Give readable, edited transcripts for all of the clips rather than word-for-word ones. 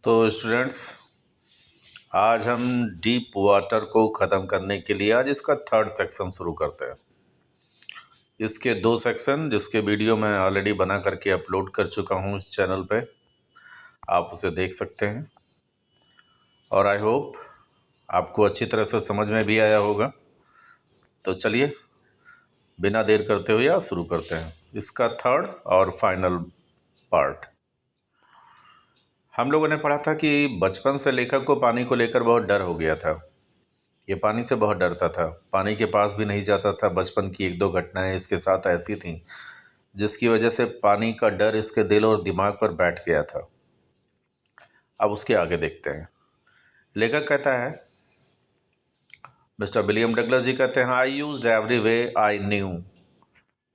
तो स्टूडेंट्स, आज हम डीप वाटर को ख़त्म करने के लिए आज इसका थर्ड सेक्शन शुरू करते हैं। इसके दो सेक्शन जिसके वीडियो मैं ऑलरेडी बना करके अपलोड कर चुका हूँ इस चैनल पे, आप उसे देख सकते हैं और आई होप आपको अच्छी तरह से समझ में भी आया होगा। तो चलिए बिना देर करते हुए आज शुरू करते हैं इसका थर्ड और फाइनल पार्ट। हम लोगों ने पढ़ा था कि बचपन से लेखक को पानी को लेकर बहुत डर हो गया था। ये पानी से बहुत डरता था, पानी के पास भी नहीं जाता था। बचपन की एक दो घटनाएं इसके साथ ऐसी थीं जिसकी वजह से पानी का डर इसके दिल और दिमाग पर बैठ गया था। अब उसके आगे देखते हैं। लेखक कहता है, मिस्टर विलियम डगलस जी कहते हैं, I used every way I knew,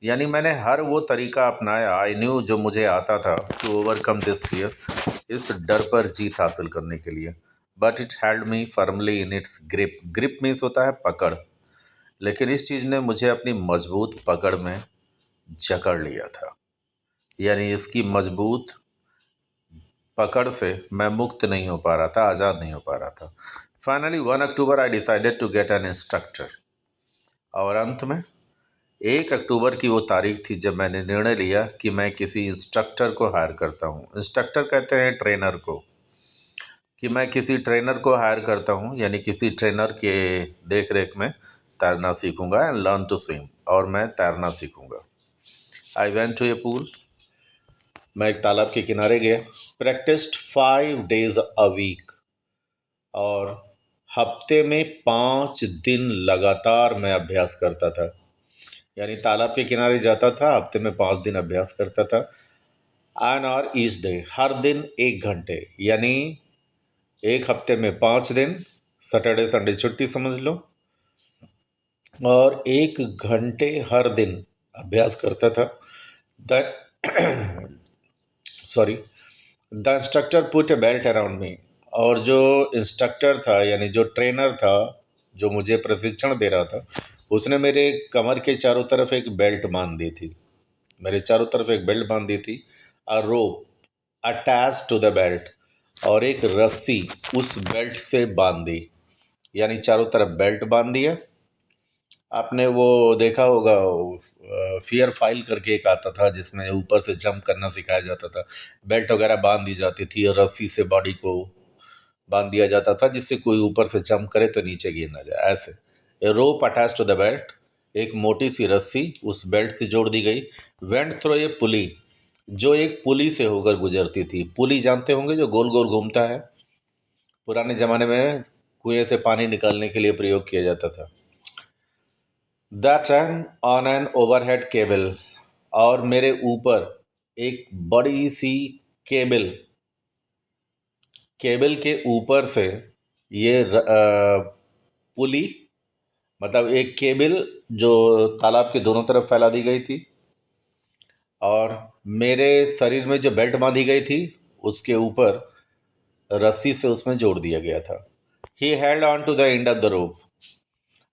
यानी मैंने हर वो तरीका अपनाया, आई न्यू, जो मुझे आता था, टू ओवरकम दिस फियर, इस डर पर जीत हासिल करने के लिए। But it held me firmly in its grip. Grip means होता है पकड़, लेकिन इस चीज़ ने मुझे अपनी मजबूत पकड़ में जकड़ लिया था, यानी इसकी मजबूत पकड़ से मैं मुक्त नहीं हो पा रहा था, आज़ाद नहीं हो पा रहा था। Finally 1 October I decided to get an instructor. और अंत में 1 अक्टूबर की वो तारीख थी जब मैंने निर्णय लिया कि मैं किसी इंस्ट्रक्टर को हायर करता हूँ। इंस्ट्रक्टर कहते हैं ट्रेनर को, कि मैं किसी ट्रेनर को हायर करता हूँ, यानी किसी ट्रेनर के देख रेख में तैरना सीखूंगा एंड लर्न टू स्विम, और मैं तैरना सीखूंगा। I went to a pool, मैं एक तालाब के किनारे गया। प्रैक्टिस्ड 5 days अ वीक, और हफ्ते में 5 दिन लगातार मैं अभ्यास करता था, यानी तालाब के किनारे जाता था, हफ्ते में 5 दिन अभ्यास करता था। एन आवर ईच डे, हर दिन 1 घंटे, यानी एक हफ्ते में 5 दिन, सैटरडे संडे छुट्टी समझ लो, और 1 घंटे हर दिन अभ्यास करता था। The sorry the instructor put A belt around me, और जो इंस्ट्रक्टर था यानी जो ट्रेनर था, जो मुझे प्रशिक्षण दे रहा था, उसने मेरे कमर के चारों तरफ एक बेल्ट बांध दी थी। मेरे चारों तरफ एक बेल्ट बांध दी थी। अ रोप अटैच टू द बेल्ट, और एक रस्सी उस बेल्ट से बांध दी, यानी चारों तरफ बेल्ट बांध दिया। आपने वो देखा होगा, फियर फाइल करके एक आता था जिसमें ऊपर से जंप करना सिखाया जाता था। बेल्ट वगैरह बांध दी जाती थी और रस्सी से बॉडी को बांध दिया जाता था जिससे कोई ऊपर से जंप करे तो नीचे गिर ना जाए। ऐसे ए रोप अटैच टू द बेल्ट, एक मोटी सी रस्सी उस बेल्ट से जोड़ दी गई। वेंट थ्रू ए पुली, जो एक पुली से होकर गुजरती थी। पुली जानते होंगे, जो गोल गोल घूमता है, पुराने ज़माने में कुएं से पानी निकालने के लिए प्रयोग किया जाता था। That run on an overhead cable, और मेरे ऊपर एक बड़ी सी केबल, केबल के ऊपर से ये पुली, मतलब एक केबल जो तालाब के दोनों तरफ फैला दी गई थी, और मेरे शरीर में जो बेल्ट बांधी गई थी उसके ऊपर रस्सी से उसमें जोड़ दिया गया था। He held on to the end of the rope,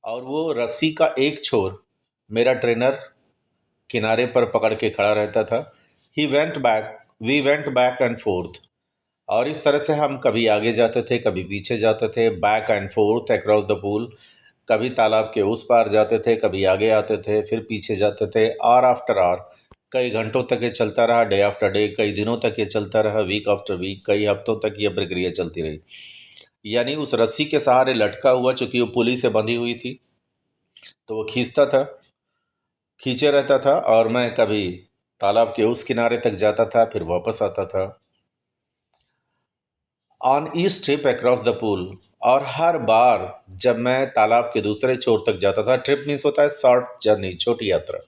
और वो रस्सी का एक छोर मेरा ट्रेनर किनारे पर पकड़ के खड़ा रहता था। He went back, we went back and forth, और इस तरह से हम कभी आगे जाते थे, कभी पीछे जाते थे। Back and fourth across the pool, कभी तालाब के उस पार जाते थे, कभी आगे आते थे, फिर पीछे जाते थे। आवर आफ्टर आवर, कई घंटों तक ये चलता रहा। डे आफ्टर डे, कई दिनों तक ये चलता रहा। वीक आफ्टर वीक, कई हफ्तों तक ये प्रक्रिया चलती रही। यानी उस रस्सी के सहारे लटका हुआ, चूंकि वो पुली से बंधी हुई थी, तो वो खींचता था, खींचे रहता था, और मैं कभी तालाब के उस किनारे तक जाता था, फिर वापस आता था। On each trip across the pool, और हर बार जब मैं तालाब के दूसरे छोर तक जाता था, ट्रिप मीन्स होता है शॉर्ट जर्नी, छोटी यात्रा,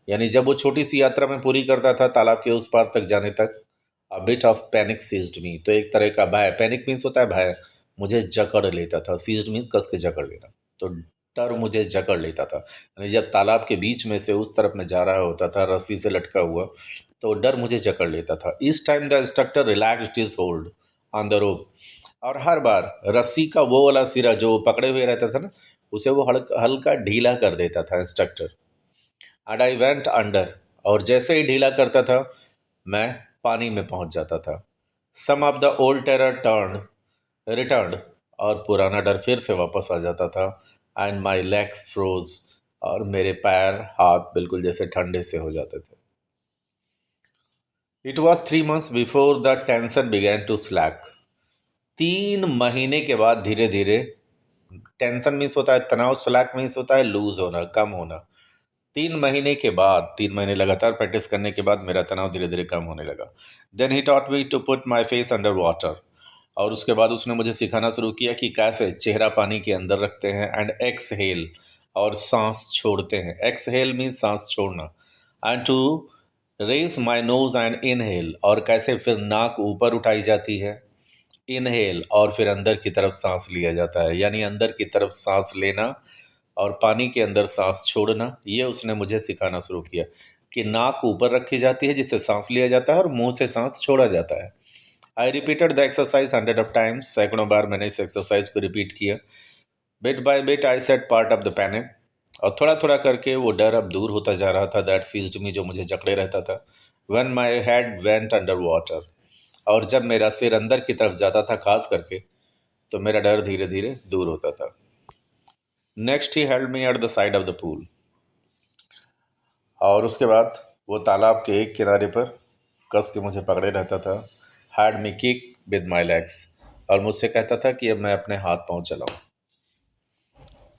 यानी जब वो छोटी सी यात्रा मैं पूरी करता था तालाब के उस पार तक जाने तक, a bit of panic seized me, तो एक तरह का भय, पैनिक मीन्स होता है भय, मुझे जकड़ लेता था। सीज्ड मीन्स कस के जकड़ लेना, तो डर मुझे जकड़ लेता था। यानी जब तालाब के बीच में से उस तरफ मैं जा रहा होता था रस्सी से लटका हुआ, तो डर मुझे जकड़ लेता था। इस time the instructor relaxed his hold on the rope, और हर बार रस्सी का वो वाला सिरा जो पकड़े हुए रहता था ना, उसे वो हल्का हल्का ढीला कर देता था instructor. And I went under, और जैसे ही ढीला करता था मैं पानी में पहुंच जाता था। Some of the old terror return, और पुराना डर फिर से वापस आ जाता था। एंड माई लेग्स फ्रोज, और मेरे पैर हाथ बिल्कुल जैसे ठंडे से हो जाते थे। It was 3 months before the tension began to slack. 3 महीने के बाद धीरे धीरे, टेंशन मीन्स होता है तनाव, स्लैक मीन्स होता है लूज होना, कम होना। 3 महीने के बाद, 3 महीने लगातार प्रैक्टिस करने के बाद मेरा तनाव धीरे धीरे कम होने लगा। Then he taught me to put my face under water, और उसके बाद उसने मुझे सिखाना शुरू किया कि कैसे चेहरा पानी के अंदर रखते हैं। एंड एक्सहेल, और सांस छोड़ते हैं। एक्सहेल मीन्स सांस छोड़ना। And to raise my nose and inhale, और कैसे फिर नाक ऊपर उठाई जाती है, इनहेल, और फिर अंदर की तरफ सांस लिया जाता है, यानी अंदर की तरफ सांस लेना और पानी के अंदर सांस छोड़ना। ये उसने मुझे सिखाना शुरू किया कि नाक ऊपर रखी जाती है जिससे सांस लिया जाता है और मुंह से सांस छोड़ा जाता है। I repeated the exercise 100 of times, सैकड़ों बार मैंने इस एक्सरसाइज को रिपीट किया। Bit by bit I set part of the panic, और थोड़ा थोड़ा करके वो डर अब दूर होता जा रहा था, दैट सीज्ड मी, जो मुझे जकड़े रहता था। When my head went under water, और जब मेरा सिर अंदर की तरफ जाता था खास करके, तो मेरा डर धीरे धीरे दूर होता था। Next he held me at the side of the pool, और उसके बाद वो तालाब के एक किनारे पर कस के मुझे पकड़े रहता था। Had me kick with my legs, और मुझसे कहता था कि अब मैं अपने हाथ पांव चलाऊं।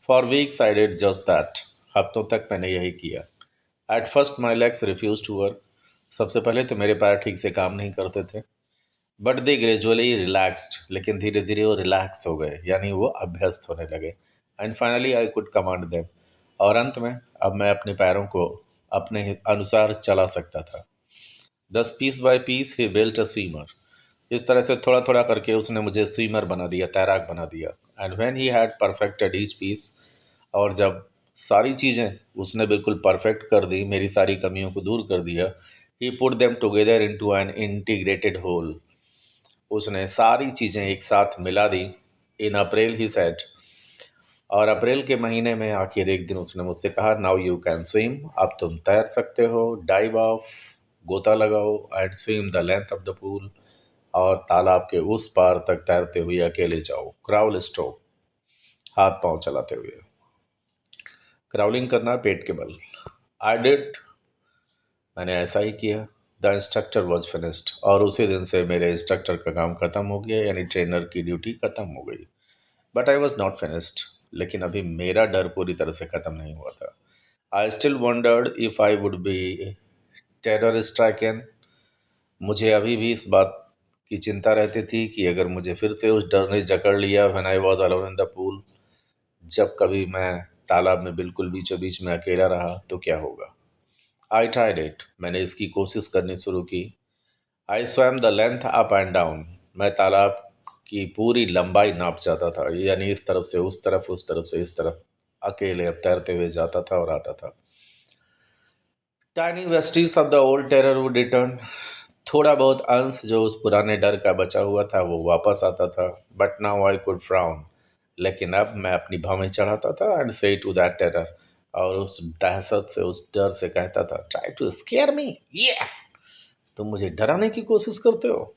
For weeks I did just that, हफ्तों तक मैंने यही किया। At first my legs refuse to work, सबसे पहले तो मेरे पैर ठीक से काम नहीं करते थे। बट दे ग्रेजुअली रिलैक्स्ड, लेकिन धीरे धीरे वो रिलैक्स हो गए, यानी वो अभ्यस्त होने लगे। And finally I could command them, और अंत में अब मैं अपने पैरों को अपने अनुसार चला सकता था। Thus piece by piece he built a swimmer, इस तरह से थोड़ा थोड़ा करके उसने मुझे स्वीमर बना दिया, तैराक बना दिया। And when he had perfected each piece, और जब सारी चीज़ें उसने बिल्कुल परफेक्ट कर दी, मेरी सारी कमियों को दूर कर दिया, he put them together into an integrated whole, उसने सारी चीज़ें एक साथ मिला दी। इन अप्रैल ही सेड, और अप्रैल के महीने में आखिर एक दिन उसने मुझसे कहा, नाउ यू कैन स्विम, अब तुम तैर सकते हो। डाइव ऑफ, गोता लगाओ। And swim the length of the pool, और तालाब के उस पार तक तैरते हुए अकेले जाओ। क्राउल स्ट्रोक, हाथ पांव चलाते हुए। क्राउलिंग करना पेट के बल। आई डिड, मैंने ऐसा ही किया। द इंस्ट्रक्टर वॉज फिनिश्ड, और उसी दिन से मेरे इंस्ट्रक्टर का काम ख़त्म हो गया, यानी ट्रेनर की ड्यूटी ख़त्म हो गई। But I was not finished, लेकिन अभी मेरा डर पूरी तरह से ख़त्म नहीं हुआ था। I still wondered if I would be terror stricken, मुझे अभी भी इस बात की चिंता रहती थी कि अगर मुझे फिर से उस डर ने जकड़ लिया, when I was alone in the pool, जब कभी मैं तालाब में बिल्कुल बीचों बीच में अकेला रहा तो क्या होगा। आई ट्राइड इट, मैंने इसकी कोशिश करनी शुरू की। आई swum the length up and down, मैं तालाब की पूरी लंबाई नाप जाता था, यानी इस तरफ से उस तरफ, उस तरफ से इस तरफ, अकेले अब तैरते हुए जाता था और आता था। Tiny Vestige of the old terror would return, थोड़ा बहुत अंश जो उस पुराने डर का बचा हुआ था वो वापस आता था। But now I could frown, लेकिन अब मैं अपनी भौहें चढ़ाता था। एंड से टू दैट टेरर, और उस दहशत से, उस डर से कहता था, try to scare me, yeah! तुम मुझे डराने की कोशिश करते हो।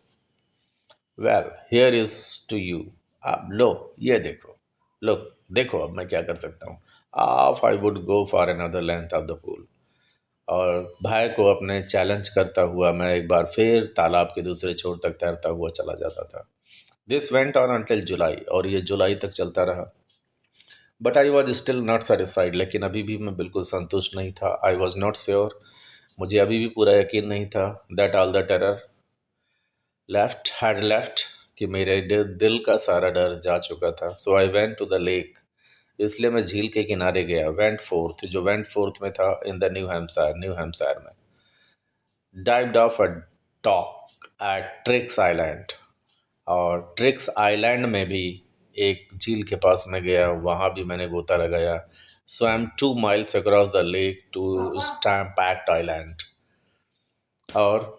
Well here is to you, अब लो ये देखो, लो देखो अब मैं क्या कर सकता हूँ। Of I would go for another length of the pool, और भाई को अपने चैलेंज करता हुआ मैं एक बार फिर तालाब के दूसरे छोर तक तैरता हुआ चला जाता था। दिस वेंट ऑन अंटिल जुलाई, और ये जुलाई तक चलता रहा। But I was still not satisfied, लेकिन अभी भी मैं बिल्कुल संतुष्ट नहीं था। आई वॉज नॉट श्योर, मुझे अभी भी पूरा यकीन नहीं था, that all the terror had left, कि मेरे दिल का सारा डर जा चुका था। So I went to the lake, इसलिए मैं झील के किनारे गया। वेंट फोर्थ, जो वेंट फोर्थ में था, इन द न्यू हैम्पशायर में। Dived off a dock at Tricks Island, और ट्रिक्स आइलैंड में भी एक झील के पास में गया, वहाँ भी मैंने गोता लगाया। Swam 2 miles across the lake to Stampact Island, और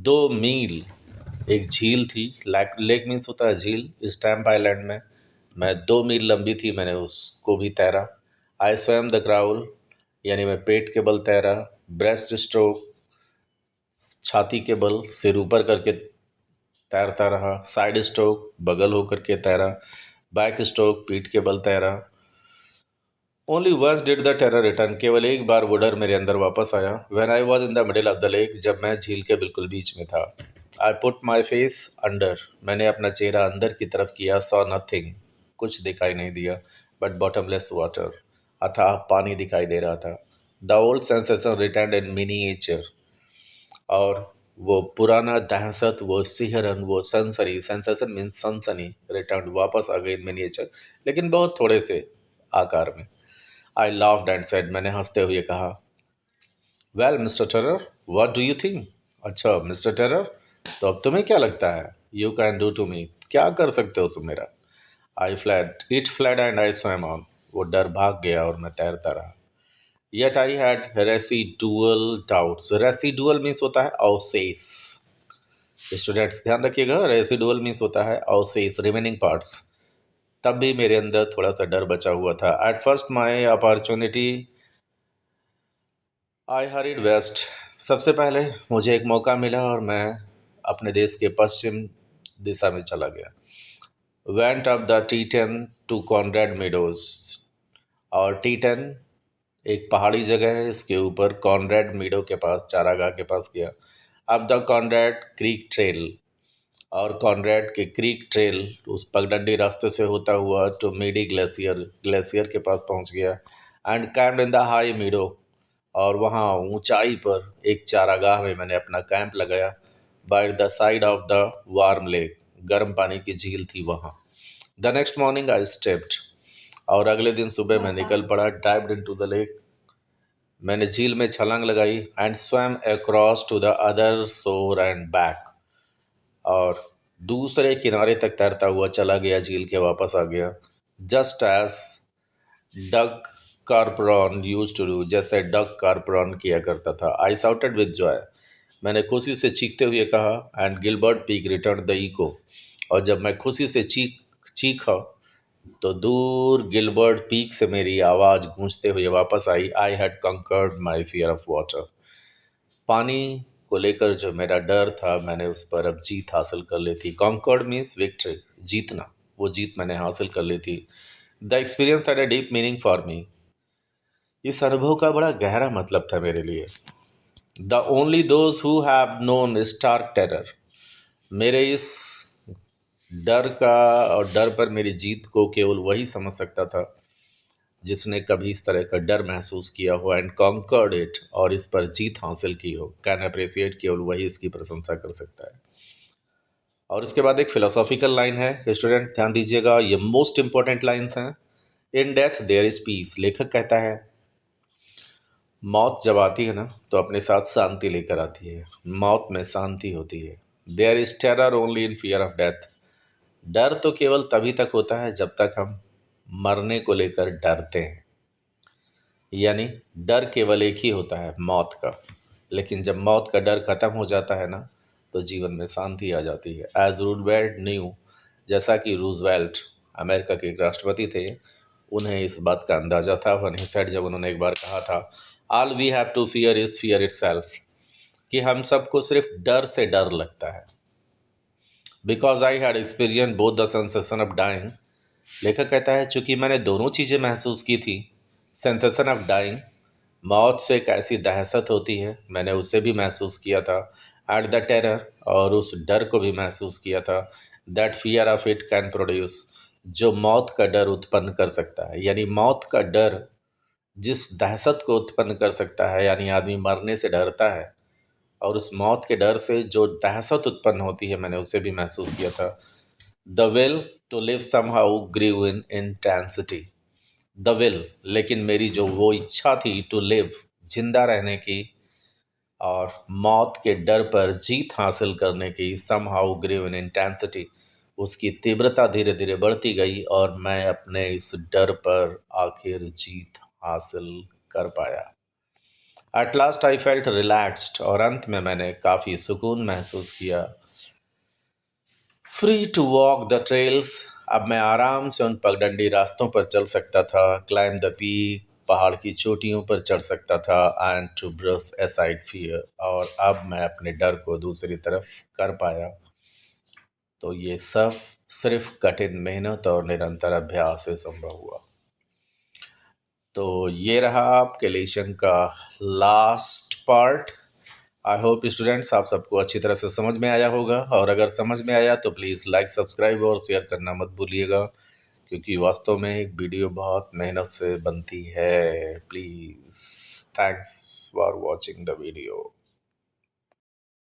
2 मील एक झील थी। लेक मीन्स होता है झील, स्टैम्प आइलैंड में मैं 2 मील लंबी थी, मैंने उसको भी तैरा। आई स्वैम द क्राउल, यानी मैं पेट के बल तैरा। ब्रेस्ट स्ट्रोक, छाती के बल, सिर ऊपर करके तैरता रहा। साइड स्ट्रोक बगल होकर के तैरा, बैक स्ट्रोक पीठ के बल तैरा। Only once did the terror return, केवल एक बार वो डर मेरे अंदर वापस आया। When I was in the middle of the lake, जब मैं झील के बिल्कुल बीच में था। I put my face under, मैंने अपना चेहरा अंदर की तरफ किया। सॉ नथिंग, कुछ दिखाई नहीं दिया, बट बॉटमलेस वाटर, अथाह पानी दिखाई दे रहा था। The old sensation return in miniature, और वो पुराना दहशत, वो सिहरन, वो सनसनी, सेंसेशन मीन्स सनसनी, रिटर्न वापस आ गई मिनिएचर, लेकिन बहुत थोड़े से आकार में। आई लाफ्ड एंड सेड, मैंने हंसते हुए कहा, well mister terror, what do you think? अच्छा मिस्टर टेरर, तो अब तुम्हें क्या लगता है? You can do to me, क्या कर सकते हो तुम मेरा? I flailed, it flailed and I swam on, वो डर भाग गया और मैं तैरता रहा। Yet I had residual doubts. Residual means होता है अवशेष। स्टूडेंट्स ध्यान रखिएगा, रेसिडुअल मीन्स होता है अवशेष, रिमेनिंग पार्ट्स। तब भी मेरे अंदर थोड़ा सा डर बचा हुआ था। At first my opportunity I hurried west, सबसे पहले मुझे एक मौका मिला और मैं अपने देश के पश्चिम दिशा में चला गया। वेंट अप द टी10 टू कॉनरेड मीडोज, और टी10 एक पहाड़ी जगह है, इसके ऊपर कॉनरेड मीडो के पास, चारागाह के पास गया। अब द कॉनरेड क्रीक ट्रेल, और कॉनरेड के क्रीक ट्रेल उस पगडंडी रास्ते से होता हुआ टू मीडी ग्लेशियर, ग्लेशियर के पास पहुंच गया। And camp in the high मीडो, और वहाँ ऊंचाई पर एक चारागाह में मैंने अपना कैंप लगाया। By the side of the warm lake, गर्म पानी की झील थी वहाँ। The next morning I stepped, और अगले दिन सुबह मैं निकल पड़ा। डाइव्ड इनटू द लेक, मैंने झील में छलांग लगाई। And swam across to the other shore and back, और दूसरे किनारे तक तैरता हुआ चला गया, झील के वापस आ गया। Just as Doug Carperon used to do, जैसे डग कार्परॉन किया करता था। आई साउटेड विद जॉय, मैंने खुशी से चीखते हुए कहा। And Gilbert Peak return the echo, और जब मैं खुशी से चीखा तो दूर गिलबर्ट पीक से मेरी आवाज़ गूंजते हुए वापस आई। I had conquered my fear of water, पानी को लेकर जो मेरा डर था, मैंने उस पर अब जीत हासिल कर ली थी। कॉन्कर्ड मीन्स विक्ट्री, जीतना, वो जीत मैंने हासिल कर ली थी। The experience had a deep meaning for me, इस अनुभव का बड़ा गहरा मतलब था मेरे लिए। The only those who have known stark terror, मेरे इस डर का और डर पर मेरी जीत को केवल वही समझ सकता था जिसने कभी इस तरह का डर महसूस किया हो। एंड कॉन्कर्ड इट, और इस पर जीत हासिल की हो। कैन अप्रिसिएट, केवल वही इसकी प्रशंसा कर सकता है। और इसके बाद एक फिलोसॉफिकल लाइन है, स्टूडेंट ध्यान दीजिएगा, ये मोस्ट इंपॉर्टेंट लाइन्स हैं। In death there is peace, लेखक कहता है मौत जब आती है ना तो अपने साथ शांति लेकर आती है, मौत में शांति होती है। There is terror only in fear of death, डर तो केवल तभी तक होता है जब तक हम मरने को लेकर डरते हैं, यानी डर केवल एक ही होता है, मौत का। लेकिन जब मौत का डर खत्म हो जाता है ना तो जीवन में शांति आ जाती है। एज रूजवेल्ट न्यू, जैसा कि रूजवेल्ट अमेरिका के एक राष्ट्रपति थे, उन्हें इस बात का अंदाज़ा था। वन ही सेड, जब उन्होंने एक बार कहा था, all we have to fear is fear itself, कि हम सबको सिर्फ डर से डर लगता है। Because I had experience both the sensation of dying, लेखक कहता है चूँकि मैंने दोनों चीज़ें महसूस की थी। सेंसेशन ऑफ डाइंग, मौत से एक ऐसी दहशत होती है, मैंने उसे भी महसूस किया था। एट द टेरर, और उस डर को भी महसूस किया था। That fear of it can produce, जो मौत का डर उत्पन्न कर सकता है। यानी मौत का डर जिस दहशत को उत्पन्न कर सकता है, यानी आदमी मरने से डरता है, और उस मौत के डर से जो दहशत उत्पन्न होती है, मैंने उसे भी महसूस किया था। The will to live somehow grew in intensity, the will, लेकिन मेरी जो वो इच्छा थी टू लिव, जिंदा रहने की, और मौत के डर पर जीत हासिल करने की, समहाउ ग्रीव इन इंटेंसिटी, उसकी तीव्रता धीरे धीरे बढ़ती गई, और मैं अपने इस डर पर आखिर जीत हासिल कर पाया। At last I felt relaxed, और अंत में मैंने काफ़ी सुकून महसूस किया। Free to walk the trails, अब मैं आराम से उन पगडंडी रास्तों पर चल सकता था। क्लाइम द पीक, पहाड़ की चोटियों पर चढ़ सकता था। And to brush aside fear, और अब मैं अपने डर को दूसरी तरफ कर पाया। तो ये सब सिर्फ कठिन मेहनत और निरंतर अभ्यास से संभव हुआ। तो ये रहा आपके लेसन का last part. I hope students आप सबको अच्छी तरह से समझ में आया होगा, और अगर समझ में आया तो प्लीज़ लाइक, सब्सक्राइब और शेयर करना मत भूलिएगा, क्योंकि वास्तव में एक वीडियो बहुत मेहनत से बनती है। Please, thanks for watching the video.